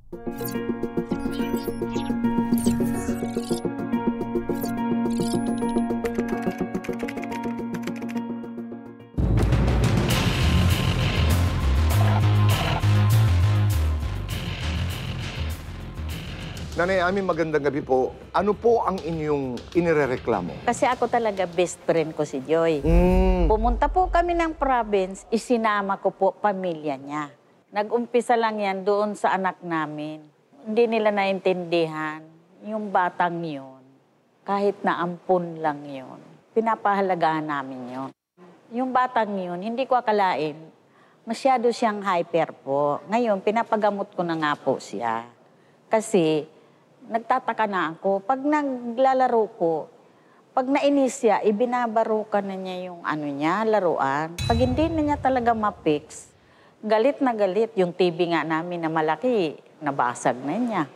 Nanay Ami, magandang gabi po. Ano po ang inyong inirereklamo? Kasi ako talaga best friend ko si Joy. Pumunta po kami ng province, isinama ko po pamilya niya. Nag-umpisa lang yan doon sa anak namin. Hindi nila naintindihan yung batang yun. Kahit na ampun lang yun. Pinapahalagaan namin yun. Yung batang yun, hindi ko akalain, masyado siyang hyper po. Ngayon, pinapagamot ko na nga po siya. Kasi nagtataka na ako. Pag naglalaro ko, pag nainis siya, ibinabarukan na niya yung laruan. Pag hindi na niya talaga ma-fix, galit na galit. Yung TV nga namin na malaki, nabasag na niya.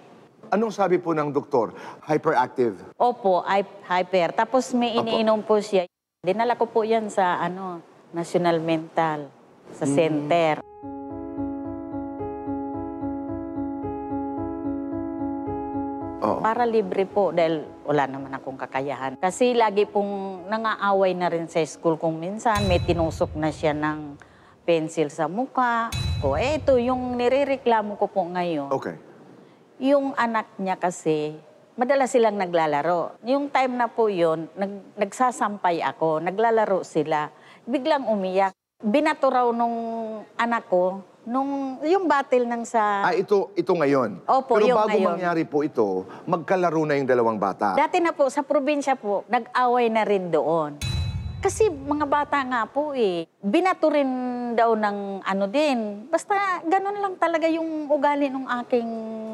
Anong sabi po ng doktor? Hyperactive? Opo, hyper. Tapos may iniinom po siya. Dinala ko po yan sa National Mental, sa center. Para libre po dahil wala naman akong kakayahan. Kasi lagi pong nangaaway na rin sa school kung minsan may tinusok na siya ng pencil sa mukha. O ito yung nirereklamo ko po ngayon. Okay. Yung anak niya kasi, madalas silang naglalaro. Yung time na po yun, nagsasampay ako, naglalaro sila. Biglang umiyak. Binato raw nung anak ko, yung battle ng sa... Ito ngayon. Opo, pero yung bago ngayon. mangyari po ito, magkalaro na yung dalawang bata. Dati na po, sa probinsya po, nag-away na rin doon. Kasi mga bata nga po binato rin daw ng din. Basta ganun lang talaga yung ugali ng aking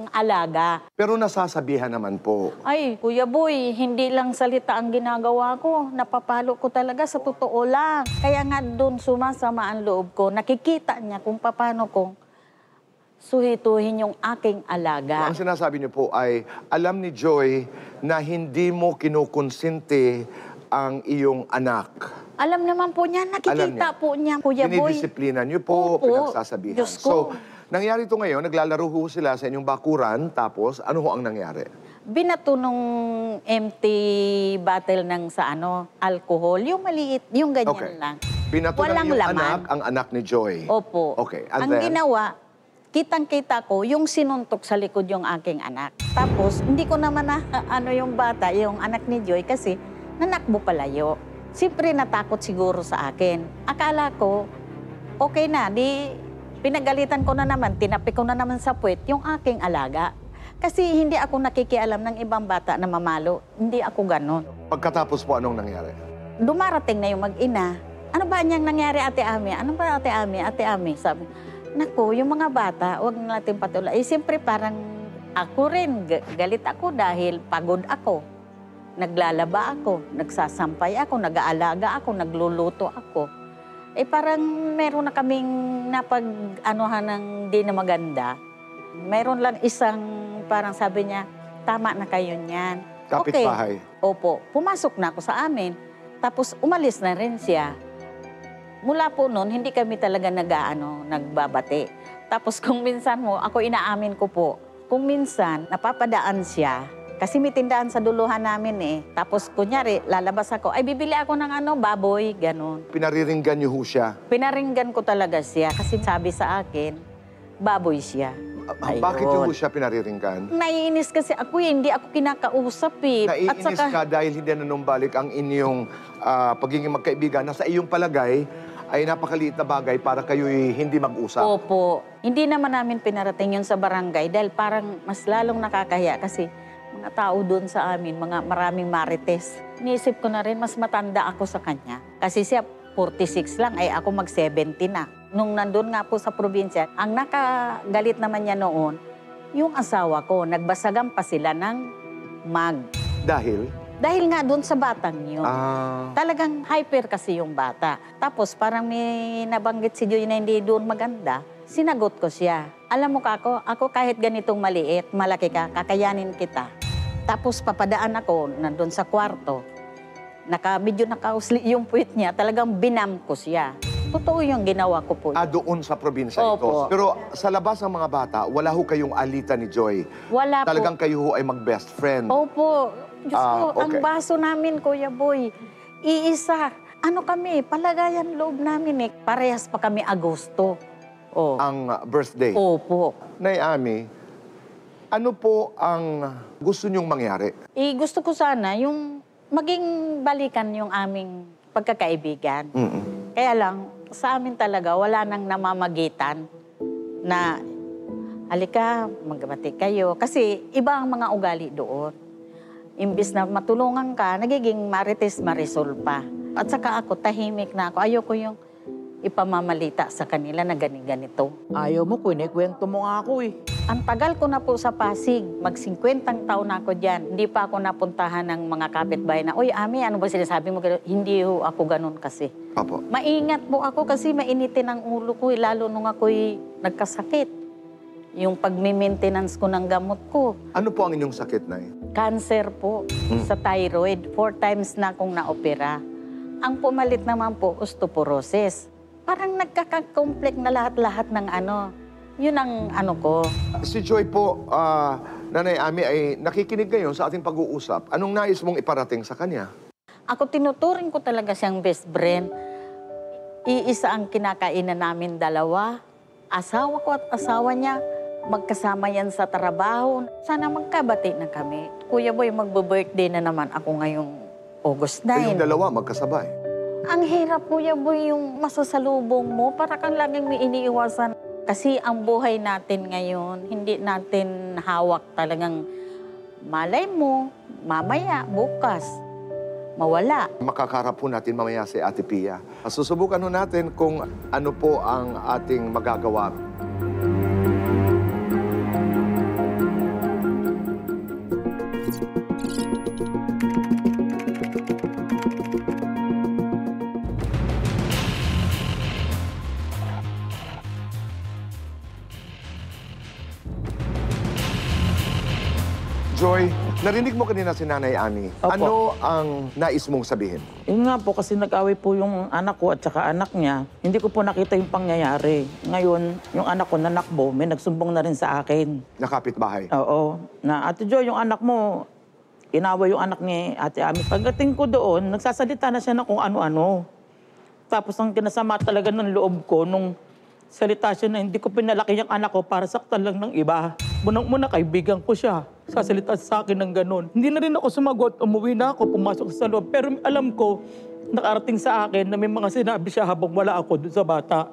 alaga. Pero nasasabihan naman po. Ay, Kuya Boy, hindi lang salita ang ginagawa ko. Napapalo ko talaga sa totoo lang. Kaya nga doon sumasama ang loob ko. Nakikita niya kung paano kong suhituhin yung aking alaga. Ang sinasabi niyo po ay, alam ni Joy na hindi mo kinukonsente ang iyong anak. Alam naman po niya, nakikita po niya, Kuya Boy. Dinidisiplina niyo po, Opo, pinagsasabihan. Diyos ko. So, nangyari ito ngayon, naglalaro ho sila sa inyong bakuran, tapos ano ho ang nangyari? Binato nung empty bottle ng alcohol, yung maliit, yung ganyan lang. Binato ng Walang iyong laman. anak, ang anak ni Joy. Opo. Okay, and ang then? ginawa, kitang-kita ko, yung sinuntok sa likod yung aking anak. Tapos, hindi ko naman yung bata, yung anak ni Joy, kasi nanakbo palayo. Siyempre natakot siguro sa akin. Akala ko, okay na, pinagalitan ko na naman, tinapi ko na naman sa puwet yung aking alaga. Kasi hindi ako nakikialam ng ibang bata na mamalo. Hindi ako ganon. Pagkatapos po, anong nangyari? Dumarating na yung mag-ina. Ano ba niyang nangyari, Ate Ami? Ano ba, Ate Ami? Ate Ami, sabi, naku, yung mga bata, huwag natin patuloy. Siyempre parang ako rin, galit ako dahil pagod ako. Naglalaba ako, nagsasampay ako, nag-aalaga ako, nagluluto ako. Parang meron na kaming napag-anuhan ng di na maganda. Meron lang isang parang sabi niya, tama na kayo niyan. Kapitbahay. Okay. Opo, pumasok na ako sa amin. Tapos umalis na rin siya. Mula po noon, hindi kami talaga nagbabate. Tapos kung minsan ako inaamin ko po, kung minsan napapadaan siya, kasi may tindahan sa duluhan namin Tapos kunyari, lalabas ako, ay bibili ako ng baboy, ganon. Pinariringgan niyo ho siya? Pinaringgan ko talaga siya kasi sabi sa akin, baboy siya. Bakit niyo ho siya pinariringgan? Naiinis kasi ako hindi ako kinakausap Naiinis ka dahil hindi nanumbalik ang inyong pagiging magkaibigan na sa iyong palagay ay napakaliit na bagay para kayo'y hindi mag-usap. Opo. Hindi naman namin pinarating yun sa barangay dahil parang mas lalong nakakahiya kasi mga tao doon sa amin, maraming marites. Iniisip ko na rin, mas matanda ako sa kanya. Kasi siya 46 lang, ay ako mag-70 na. Nung nandun nga po sa probinsya, ang nakagalit naman niya noon, yung asawa ko, nagbasagan pa sila ng mag. Dahil? Dahil nga doon sa batang yun. Talagang hyper kasi yung bata. Tapos parang may nabanggit si Joy na hindi doon maganda. Sinagot ko siya. Alam mo ako kahit ganitong maliit, malaki ka, kakayanin kita. Tapos papadaan ako, nandun sa kwarto. Medyo nakausli yung puwit niya, talagang binam ko siya. Totoo yung ginawa ko po. Doon sa probinsya Opo. ito. Pero sa labas ng mga bata, wala ho kayong alitan ni Joy. Wala po. Talagang kayo ho ay mag-best friend. Opo. Diyos ko, okay. ang baso namin, Kuya Boy, iisa. Ano kami, palagayan loob namin eh. Parehas pa kami Agosto. Oh. Ang birthday. Opo. Nay Ami, ano po ang gusto niyong mangyari? Gusto ko sana yung maging balikan yung aming pagkakaibigan. Mm-mm. Kaya lang, sa amin talaga, wala nang namamagitan na halika, magbati kayo. Kasi iba ang mga ugali doon. Imbis na matulungan ka, nagiging marites marisol pa. At saka ako, tahimik na ako. Ayoko yung ipamamalita sa kanila na ganito. Ayaw mo, kwento mo nga ako eh. Ang tagal ko na po sa Pasig. Mag-50 taon na ako dyan. Hindi pa ako napuntahan ng mga kapitbahay na, "Uy, Ami, ano ba sinasabi mo?" Hindi ho ako ganun kasi. Apo. Maingat po ako kasi mainitin ang ulo ko, lalo nung ako'y nagkasakit. Yung pag-maintenance ko ng gamot ko. Ano po ang inyong sakit, Nay? Cancer po sa thyroid. 4 times na akong naopera. Ang pumalit naman po, osteoporosis. Parang nagkakakomplek na lahat-lahat ng ano. Yun ang ano ko. Si Joy po, Nanay Ami, ay nakikinig ngayon sa ating pag-uusap. Anong nais mong iparating sa kanya? Ako tinuturing ko talaga siyang best friend. Iisa ang kinakainan namin dalawa. Asawa ko at asawa niya, magkasama yan sa trabaho. Sana magkabati na kami. Kuya Boy, magbe-birthday na naman ako ngayong August 9. Kayong dalawa magkasabay. Ang hirap, Kuya Boy, yung masasalubong mo. Para kang laging may iniiwasan. Kasi ang buhay natin ngayon, hindi natin hawak talagang malay mo, mamaya, bukas, mawala. Makakarap po natin mamaya si Ate Pia. Susubukan ho natin kung ano po ang ating magagawa. Joy, narinig mo kanina si Nanay Ami. Opo. Ano ang nais mong sabihin? Yun nga po, kasi nag-away po yung anak ko at saka anak niya. Hindi ko po nakita yung pangyayari. Ngayon, yung anak ko nanakbo, may nagsumbong na rin sa akin. Nakapit bahay. Oo. Na, Ate Jo, yung anak mo, inaway yung anak ni Ate Ami. Pagdating ko doon, nagsasalita na siya na kung ano-ano. Tapos ang kinasama talaga ng loob ko, nung salita siya na hindi ko pinalaki yung anak ko para saktan lang ng iba. Munang-muna, kaibigan ko siya. Sasalita sa akin ng ganun. Hindi na rin ako sumagot, umuwi na ako, pumasok sa loob. Pero alam ko, nakarating sa akin na may mga sinabi siya habang wala ako doon sa bata.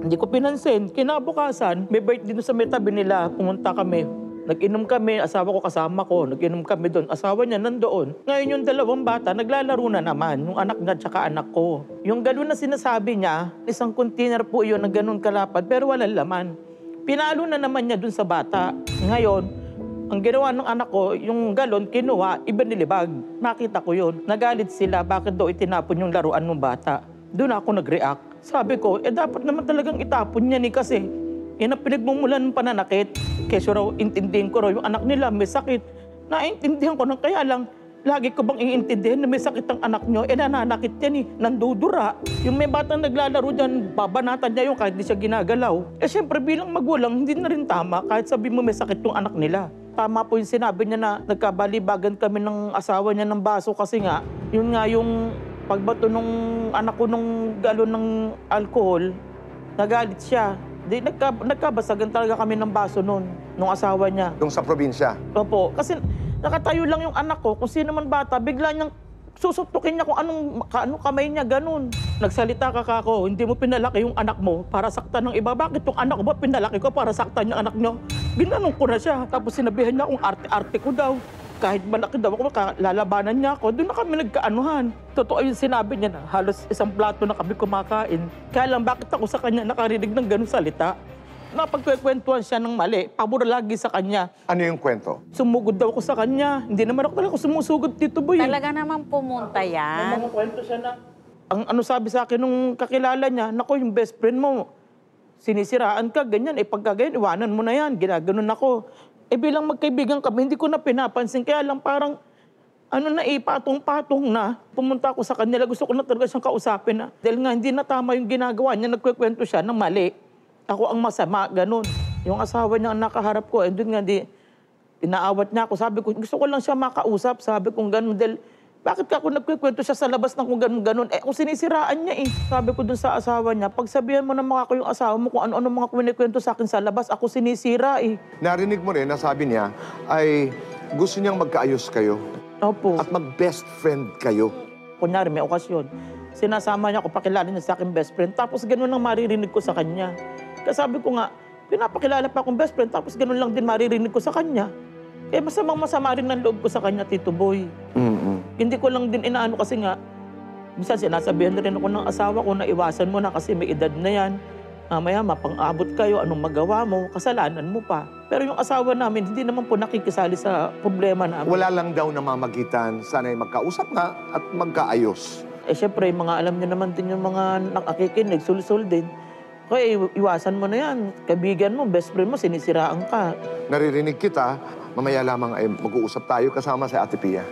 Hindi ko pinansin. Kinabukasan, may birthday doon sa may tabi nila. Pumunta kami. Nag-inom kami, asawa ko kasama ko. Nag-inom kami doon. Asawa niya nandoon. Ngayon yung dalawang bata, naglalaro na naman. Yung anak niya tsaka anak ko. Yung galon na sinasabi niya, isang container po yun na ganun kalapad, pero walang laman. Pinalo na naman niya doon sa bata. Ngayon, ang ginawa ng anak ko, yung galon, kinuha, iba nilibag. Nakita ko yun. Nagalit sila, bakit daw itinapon yung laruan ng bata. Doon ako nag-react. Sabi ko, dapat naman talagang itapon niya ni kasi. Yan ang pinagmumulan ng pananakit. Kesyo raw, intindihin ko raw, yung anak nila may sakit. Naintindihan ko nang kaya lang, lagi ko bang iintindihan na may sakit ang anak nyo? Nananakit yan nandudura. Yung may batang naglalaro dyan, babanatan niya yung kahit di siya ginagalaw. Siyempre bilang magulang, hindi na rin tama kahit sabi mo may sakit yung anak nila. Tama po yung sinabi niya na nagkabalibagan kami ng asawa niya ng baso kasi nga, yun nga yung pagbato nung anak ko nung galon ng alcohol, nagalit siya. Di, nagkabasagan talaga kami ng baso nun, nung asawa niya. Yung sa probinsya. Opo, kasi nakatayo lang yung anak ko, kung sino man bata, bigla niyang susutukin niya kung anong kamay niya, ganun. Nagsalita ka kako, hindi mo pinalaki yung anak mo para saktan ng iba. Bakit yung anak ko ba pinalaki ko para saktan yung anak niyo? Ginanong ko na siya. Tapos sinabihan niya kung arte-arte ko daw. Kahit malaki daw ako, lalabanan niya ako. Doon na kami nagkaanuhan. Totoo yung sinabi niya na halos isang plato na kami kumakain. Kaya lang bakit ako sa kanya nakarinig ng ganun salita? Napagkwentuhan siya ng mali, pabor lagi sa kanya. Ano yung kwento? Sumugod daw ako sa kanya. Hindi naman ako talaga sumusugod dito, boy. Talaga naman pumunta May yan. mga kwento siya na, ang ano sabi sa akin nung kakilala niya, nako yung best friend mo, sinisiraan ka, ganyan, pagka ganyan, iwanan mo na yan, ginaganon ako. Bilang magkaibigan kami, hindi ko na pinapansin, kaya lang parang patong-patong na. Pumunta ako sa kanila, gusto ko na talaga siyang kausapin na. Dahil nga hindi na tama yung ginagawa niya, nagkukwento siya ng mali. Ako ang masama, ganun. Yung asawa niya ang nakaharap ko, doon nga inaawat niya ako. Sabi ko, gusto ko lang siya makausap. Sabi ko ganun, dahil bakit ka ako nagkukwento siya sa labas ng kung ganun-ganun? Kung sinisiraan niya Sabi ko dun sa asawa niya, pagsabihan mo na ako yung asawa mo kung ano-ano mga kunikwento sa akin sa labas, ako sinisira Narinig mo rin na sabi niya ay gusto niyang magkaayos kayo Opo. at mag-best friend kayo. Kunyari, may okasyon. Sinasama niya ako, pakilala niya sa akin best friend. Tapos ganun lang maririnig ko sa kanya. Kaya sabi ko nga, pinapakilala pa akong best friend, tapos ganun lang din maririnig ko sa kanya. Eh, masama rin ng loob ko sa kanya, Tito Boy. Hindi ko lang din inaano kasi nga, minsan sinasabihan na rin ako ng asawa ko na iwasan mo na kasi may edad na yan. Mamaya mapang-abot kayo, anong magawa mo, kasalanan mo pa. Pero yung asawa namin, hindi naman po nakikisali sa problema namin. Wala lang daw namamagitan. Sana'y magkausap nga at magkaayos. Eh, syempre, mga alam niyo naman din yung mga nakikinig, sul-sul din. Kaya iwasan mo na yan. Kaibigan mo, best friend mo, sinisiraan ka. Naririnig kita, mamaya lamang ay mag-uusap tayo kasama si Ate Pia.